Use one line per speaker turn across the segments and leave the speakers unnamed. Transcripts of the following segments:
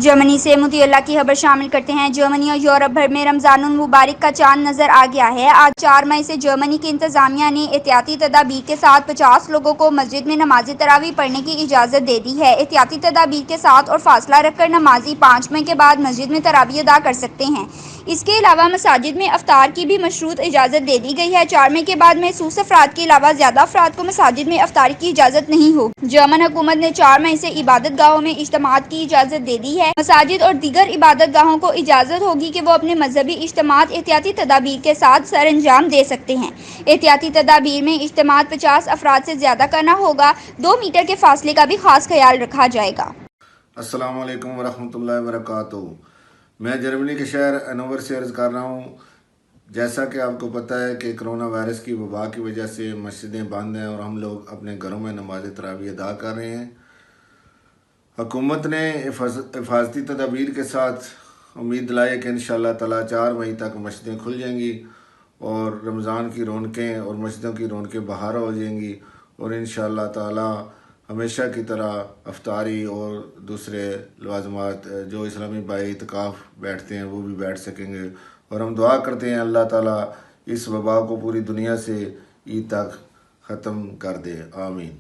جرمنی سے مطلع کی خبر شامل کرتے ہیں۔ جرمنی اور یورپ بھر میں رمضان المبارک کا چاند نظر آ گیا ہے۔ آج 4 مئی سے جرمنی کی انتظامیہ نے احتیاطی تدابیر کے ساتھ 50 لوگوں کو مسجد میں نماز تراویح پڑھنے کی اجازت دے دی ہے۔ احتیاطی تدابیر کے ساتھ اور فاصلہ رکھ کر نمازی 5 مئی کے بعد مسجد میں تراویح ادا کر سکتے ہیں۔ اس کے علاوہ مساجد میں افطار کی بھی مشروط اجازت دے دی گئی ہے۔ 4 مئی کے بعد محسوس افراد کے علاوہ زیادہ افراد کو مساجد میں افطار کی اجازت نہیں ہوگی۔ جرمن حکومت نے 4 مئی سے عبادت گاہوں میں اجتماعات کی اجازت دے دی ہے۔ مساجد اور دیگر عبادت گاہوں کو اجازت ہوگی کہ وہ اپنے مذہبی اجتماعات احتیاطی تدابیر کے ساتھ سر انجام دے سکتے ہیں۔ احتیاطی تدابیر میں اجتماعات 50 افراد سے زیادہ کرنا ہوگا۔ 2 میٹر کے فاصلے کا بھی خاص خیال رکھا جائے گا۔
السلام علیکم ورحمۃ اللہ وبرکاتہ۔ میں جرمنی کے شہر انور سے عرض کر رہا ہوں۔ جیسا کہ آپ کو پتہ ہے کہ کرونا وائرس کی وبا کی وجہ سے مسجدیں بند ہیں اور ہم لوگ اپنے گھروں میں نماز تراویح ادا کر رہے ہیں۔ حکومت نے حفاظتی تدابیر کے ساتھ امید دلائی ہے کہ انشاءاللہ تعالی 4 مئی تک مسجدیں کھل جائیں گی اور رمضان کی رونقیں اور مسجدوں کی رونقیں بہار ہو جائیں گی، اور انشاءاللہ تعالی ہمیشہ کی طرح افطاری اور دوسرے لوازمات جو اسلامی بھائی اعتکاف بیٹھتے ہیں وہ بھی بیٹھ سکیں گے، اور ہم دعا کرتے ہیں اللہ تعالی اس وبا کو پوری دنیا سے عید تک ختم کر دے، آمین۔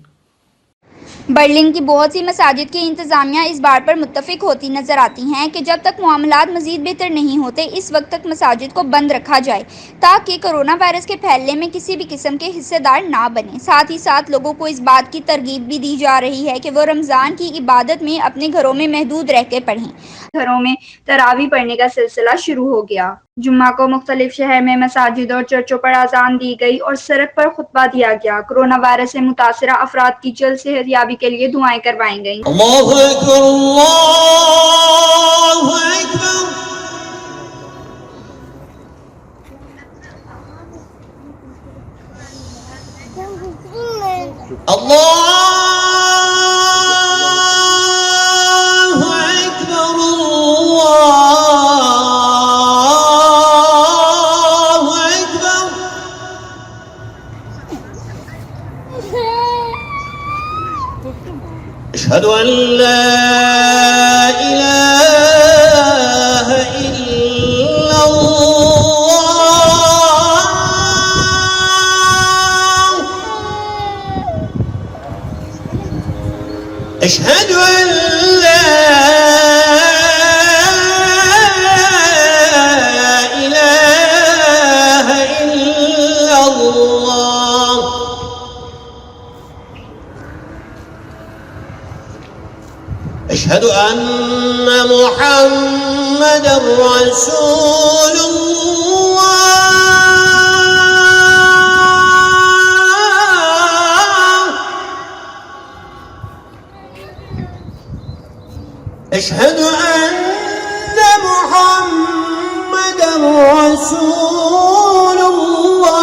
برلن کی بہت سی مساجد کی انتظامیہ اس بات پر متفق ہوتی نظر آتی ہیں کہ جب تک معاملات مزید بہتر نہیں ہوتے اس وقت تک مساجد کو بند رکھا جائے تاکہ کورونا وائرس کے پھیلنے میں کسی بھی قسم کے حصے دار نہ بنیں۔ ساتھ ہی ساتھ لوگوں کو اس بات کی ترغیب بھی دی جا رہی ہے کہ وہ رمضان کی عبادت میں اپنے گھروں میں محدود رہ کے پڑھیں۔ گھروں میں تراویح پڑھنے کا سلسلہ شروع ہو گیا۔ جمعہ کو مختلف شہر میں مساجد اور چرچوں پر اذان دی گئی اور سڑک پر خطبہ دیا گیا۔ کورونا وائرس سے متاثرہ افراد کی جلد صحت یابی کے لیے دعائیں کروائیں گئیں۔
اللہ اکبر، اللہ اکبر۔ اشہد ان لا الہ الا اللہ، اشہد ان لا الہ الا اللہ، اشہد ان محمد رسول اللہ، اشہد ان محمد رسول اللہ۔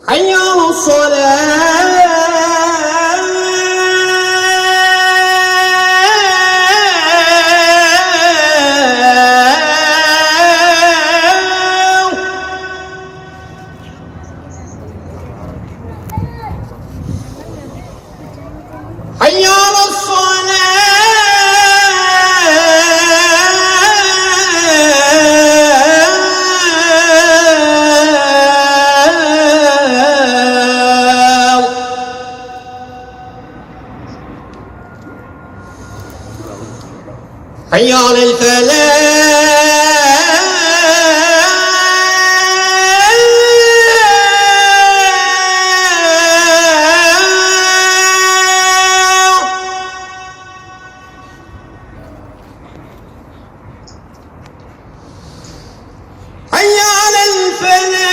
حي على الصلاة، حي على حي على الفلاح، حي على الفلاح۔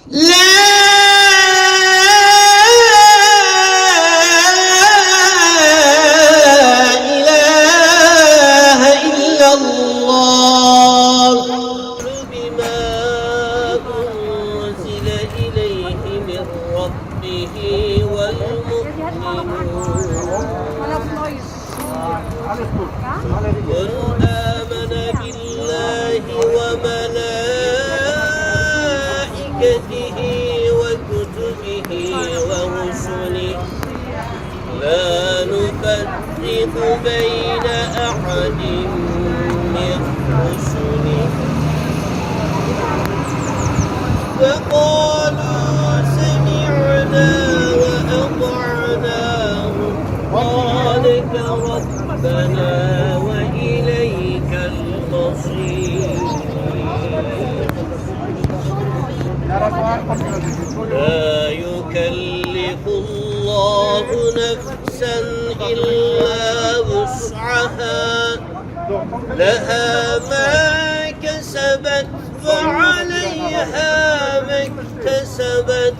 لا إله إلا الله بما أنزل إليه من ربه والمؤمنون آمن بالله وملائكته وكتبه ورسله لا نفرق بين أحد من رسله فقالوا سمعنا وأطعنا غفرانك ربنا وإليك المصير لا يكلف الله نفسا إلا وسعها لها ما كسبت وعليها ما اكتسبت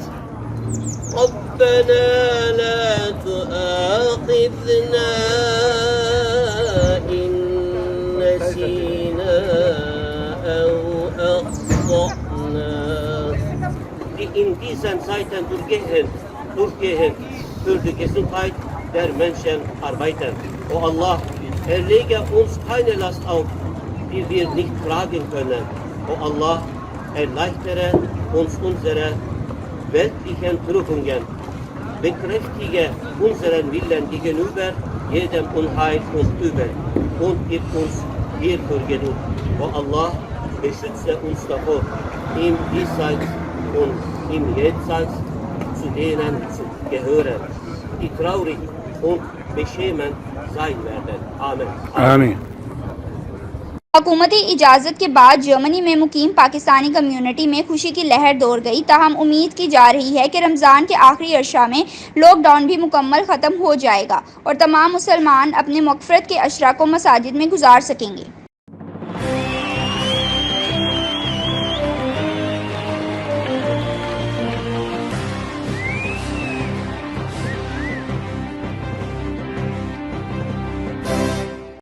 ربنا لا تؤاخذنا إن نسينا أو أخطأنا. In diesen Zeiten durchgehen für die Gesundheit der Menschen arbeiten. O Allah, erlege uns keine Last auf, die wir nicht tragen können. O Allah, erleichtere uns unsere weltlichen Prüfungen. Bekräftige unseren Willen gegenüber jedem Unheil und Übel und gib uns hierfür Geduld. O Allah, beschütze uns davor, im Diesseits und im Jenseits zu denen zu gehören, die traurig und beschämend sein werden. Amen.
آمین.
حکومتی اجازت کے بعد جرمنی میں مقیم پاکستانی کمیونٹی میں خوشی کی لہر دوڑ گئی، تاہم امید کی جا رہی ہے کہ رمضان کے آخری عشرہ میں لاک ڈاؤن بھی مکمل ختم ہو جائے گا اور تمام مسلمان اپنے مغفرت کے عشرہ کو مساجد میں گزار سکیں گے۔